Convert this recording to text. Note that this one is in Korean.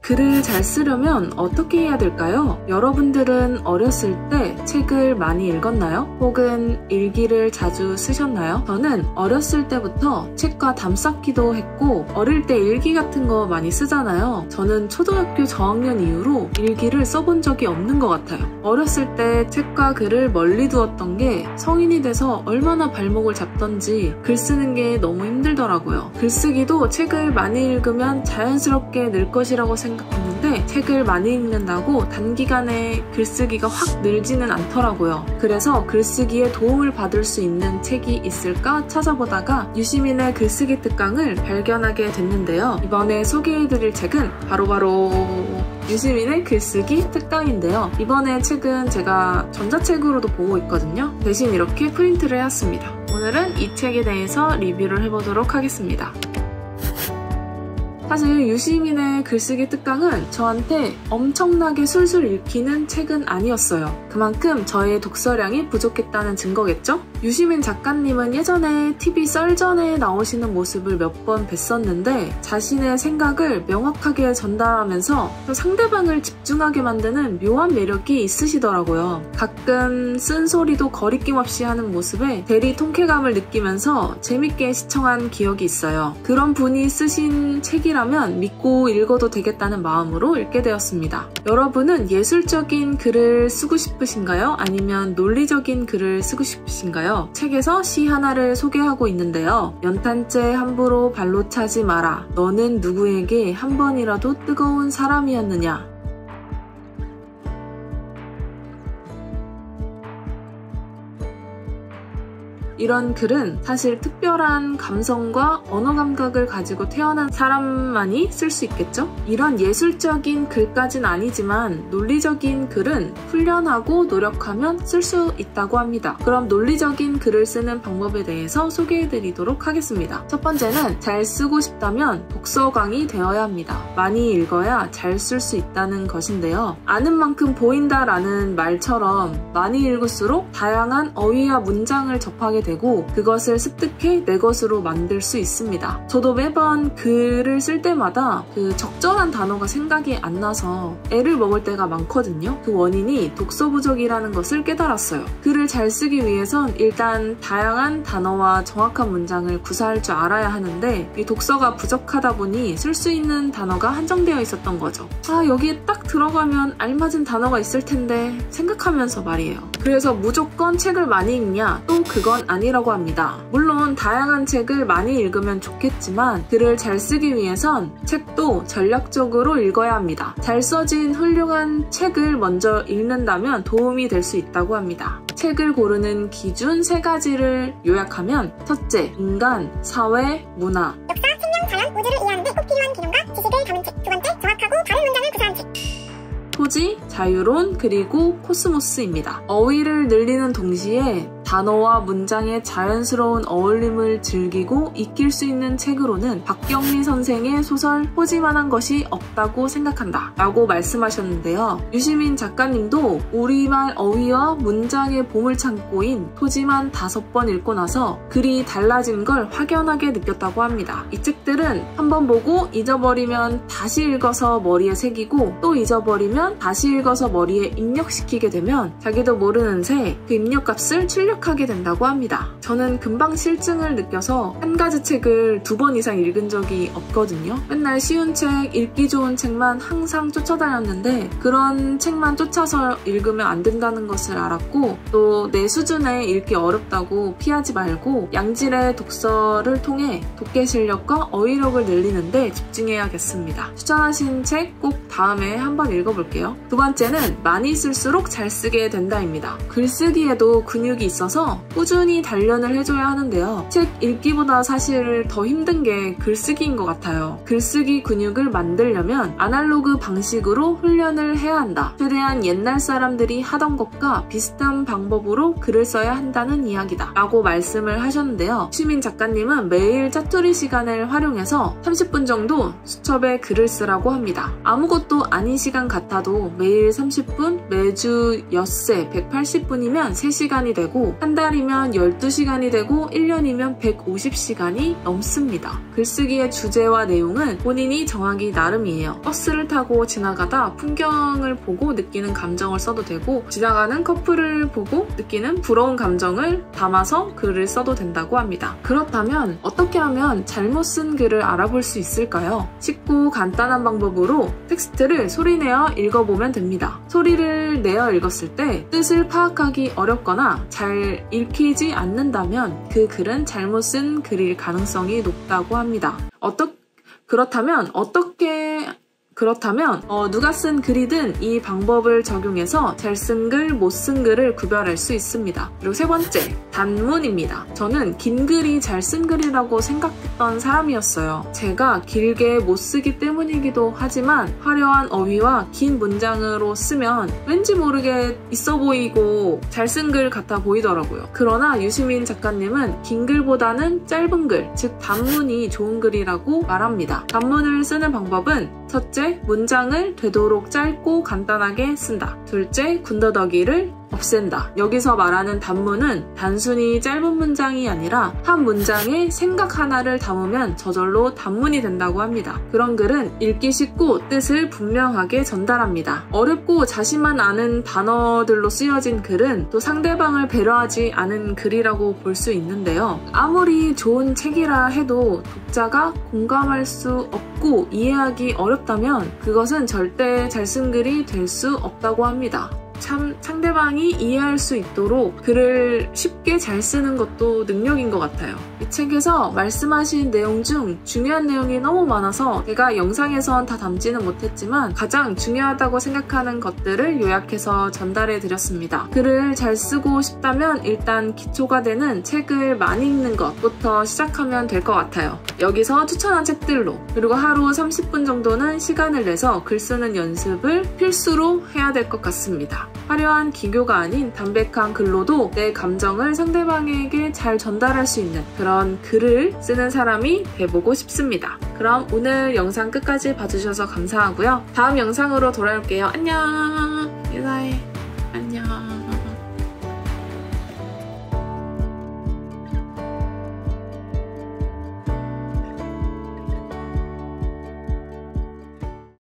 글을 잘 쓰려면 어떻게 해야 될까요? 여러분들은 어렸을 때 책을 많이 읽었나요? 혹은 일기를 자주 쓰셨나요? 저는 어렸을 때부터 책과 담쌓기도 했고 어릴 때 일기 같은 거 많이 쓰잖아요. 저는 초등학교 저학년 이후로 일기를 써본 적이 없는 것 같아요. 어렸을 때 책과 글을 멀리 두었던 게 성인이 돼서 얼마나 발목을 잡던지 글 쓰는 게 너무 힘들더라고요. 글쓰기도 책을 많이 읽으면 자연스럽게 늘 것이라고 생각했는데 책을 많이 읽는다고 단기간에 글쓰기가 확 늘지는 않더라고요. 그래서 글쓰기에 도움을 받을 수 있는 책이 있을까 찾아보다가 유시민의 글쓰기 특강을 발견하게 됐는데요. 이번에 소개해드릴 책은 바로 유시민의 글쓰기 특강인데요. 이번에 책은 제가 전자책으로도 보고 있거든요. 대신 이렇게 프린트를 해왔습니다. 오늘은 이 책에 대해서 리뷰를 해보도록 하겠습니다. 사실 유시민의 글쓰기 특강은 저한테 엄청나게 술술 읽히는 책은 아니었어요. 그만큼 저의 독서량이 부족했다는 증거겠죠? 유시민 작가님은 예전에 TV 썰전에 나오시는 모습을 몇 번 뵀었는데 자신의 생각을 명확하게 전달하면서 상대방을 집중하게 만드는 묘한 매력이 있으시더라고요. 가끔 쓴소리도 거리낌 없이 하는 모습에 대리 통쾌감을 느끼면서 재밌게 시청한 기억이 있어요. 그런 분이 쓰신 책이라면 믿고 읽어도 되겠다는 마음으로 읽게 되었습니다. 여러분은 예술적인 글을 쓰고 싶으신가요? 아니면 논리적인 글을 쓰고 싶으신가요? 책에서 시 하나를 소개하고 있는데요. 연탄재 함부로 발로 차지 마라. 너는 누구에게 한 번이라도 뜨거운 사람이었느냐? 이런 글은 사실 특별한 감성과 언어 감각을 가지고 태어난 사람만이 쓸 수 있겠죠? 이런 예술적인 글까진 아니지만 논리적인 글은 훈련하고 노력하면 쓸 수 있다고 합니다. 그럼 논리적인 글을 쓰는 방법에 대해서 소개해드리도록 하겠습니다. 첫 번째는 잘 쓰고 싶다면 독서광이 되어야 합니다. 많이 읽어야 잘 쓸 수 있다는 것인데요. 아는 만큼 보인다라는 말처럼 많이 읽을수록 다양한 어휘와 문장을 접하게 되고 그것을 습득해 내 것으로 만들 수 있습니다. 저도 매번 글을 쓸 때마다 그 적절한 단어가 생각이 안 나서 애를 먹을 때가 많거든요. 그 원인이 독서 부족이라는 것을 깨달았어요. 글을 잘 쓰기 위해선 일단 다양한 단어와 정확한 문장을 구사할 줄 알아야 하는데 이 독서가 부족하다 보니 쓸 수 있는 단어가 한정되어 있었던 거죠. 여기에 딱 들어가면 알맞은 단어가 있을 텐데 생각하면서 말이에요. 그래서 무조건 책을 많이 읽냐? 또 그건 아니라고 합니다. 물론 다양한 책을 많이 읽으면 좋겠지만 글을 잘 쓰기 위해선 책도 전략적으로 읽어야 합니다. 잘 써진 훌륭한 책을 먼저 읽는다면 도움이 될 수 있다고 합니다. 책을 고르는 기준 3가지를 요약하면 첫째, 인간, 사회, 문화. 역사, 생명, 자연, 우주를 이해하는 데 꼭 필요한 개념과 지식을 담은 책. 두 번째, 정확하고 바른 문장을 구사한 책. 토지, 자유론, 그리고 코스모스입니다. 어휘를 늘리는 동시에 단어와 문장의 자연스러운 어울림을 즐기고 익힐 수 있는 책으로는 박경리 선생의 소설 포지만한 것이 없다고 생각한다 라고 말씀하셨는데요. 유시민 작가님도 우리말 어휘와 문장의 보물창고인 토지만 5번 읽고 나서 글이 달라진 걸 확연하게 느꼈다고 합니다. 이 책들은 한번 보고 잊어버리면 다시 읽어서 머리에 새기고 또 잊어버리면 다시 읽어서 머리에 입력시키게 되면 자기도 모르는 새 그 입력값을 출력하게 된다고 합니다. 저는 금방 실증을 느껴서 한 가지 책을 2번 이상 읽은 적이 없거든요. 맨날 쉬운 책, 읽기 좋은 책만 항상 쫓아다녔는데 그런 책만 쫓아서 읽으면 안 된다는 것을 알았고 또 내 수준에 읽기 어렵다고 피하지 말고 양질의 독서를 통해 독해 실력과 어휘력을 늘리는데 집중해야겠습니다. 추천하신 책 꼭 다음에 한번 읽어볼게요. 두 번째는 많이 쓸수록 잘 쓰게 된다입니다. 글쓰기에도 근육이 있어서 꾸준히 단련을 해줘야 하는데요. 책 읽기보다 사실 더 힘든 게 글쓰기인 것 같아요. 글쓰기 근육을 만들려면 아날로그 방식으로 훈련을 해야 한다. 최대한 옛날 사람들이 하던 것과 비슷한 방법으로 글을 써야 한다는 이야기다 라고 말씀을 하셨는데요. 유시민 작가님은 매일 짜투리 시간을 활용해서 30분 정도 수첩에 글을 쓰라고 합니다. 아무것도 아무것도 아닌 시간 같아도 매일 30분, 매주 엿새 180분이면 3시간이 되고 한 달이면 12시간이 되고 1년이면 150시간이 넘습니다. 글쓰기의 주제와 내용은 본인이 정하기 나름이에요. 버스를 타고 지나가다 풍경을 보고 느끼는 감정을 써도 되고 지나가는 커플을 보고 느끼는 부러운 감정을 담아서 글을 써도 된다고 합니다. 그렇다면 어떻게 하면 잘못 쓴 글을 알아볼 수 있을까요? 쉽고 간단한 방법으로 텍스트를 소리내어 읽어보면 됩니다. 소리를 내어 읽었을 때 뜻을 파악하기 어렵거나 잘 읽히지 않는다면 그 글은 잘못 쓴 글일 가능성이 높다고 합니다. 그렇다면 누가 쓴 글이든 이 방법을 적용해서 잘 쓴 글, 못 쓴 글을 구별할 수 있습니다. 그리고 세 번째, 단문입니다. 저는 긴 글이 잘 쓴 글이라고 생각했던 사람이었어요. 제가 길게 못 쓰기 때문이기도 하지만 화려한 어휘와 긴 문장으로 쓰면 왠지 모르게 있어 보이고 잘 쓴 글 같아 보이더라고요. 그러나 유시민 작가님은 긴 글보다는 짧은 글, 즉 단문이 좋은 글이라고 말합니다. 단문을 쓰는 방법은 첫째, 문장을 되도록 짧고 간단하게 쓴다. 둘째, 군더더기를 없앤다. 여기서 말하는 단문은 단순히 짧은 문장이 아니라 한 문장에 생각 하나를 담으면 저절로 단문이 된다고 합니다. 그런 글은 읽기 쉽고 뜻을 분명하게 전달합니다. 어렵고 자신만 아는 단어들로 쓰여진 글은 또 상대방을 배려하지 않은 글이라고 볼 수 있는데요. 아무리 좋은 책이라 해도 독자가 공감할 수 없고 이해하기 어렵다면 그것은 절대 잘 쓴 글이 될 수 없다고 합니다. 참 상대방이 이해할 수 있도록 글을 쉽게 잘 쓰는 것도 능력인 것 같아요. 이 책에서 말씀하신 내용 중 중요한 내용이 너무 많아서 제가 영상에선 다 담지는 못했지만 가장 중요하다고 생각하는 것들을 요약해서 전달해 드렸습니다. 글을 잘 쓰고 싶다면 일단 기초가 되는 책을 많이 읽는 것부터 시작하면 될 것 같아요. 여기서 추천한 책들로 그리고 하루 30분 정도는 시간을 내서 글 쓰는 연습을 필수로 해야 될 것 같습니다. 화려한 기교가 아닌 담백한 글로도 내 감정을 상대방에게 잘 전달할 수 있는 그런 글을 쓰는 사람이 돼보고 싶습니다. 그럼 오늘 영상 끝까지 봐주셔서 감사하고요. 다음 영상으로 돌아올게요. 안녕! 인사해.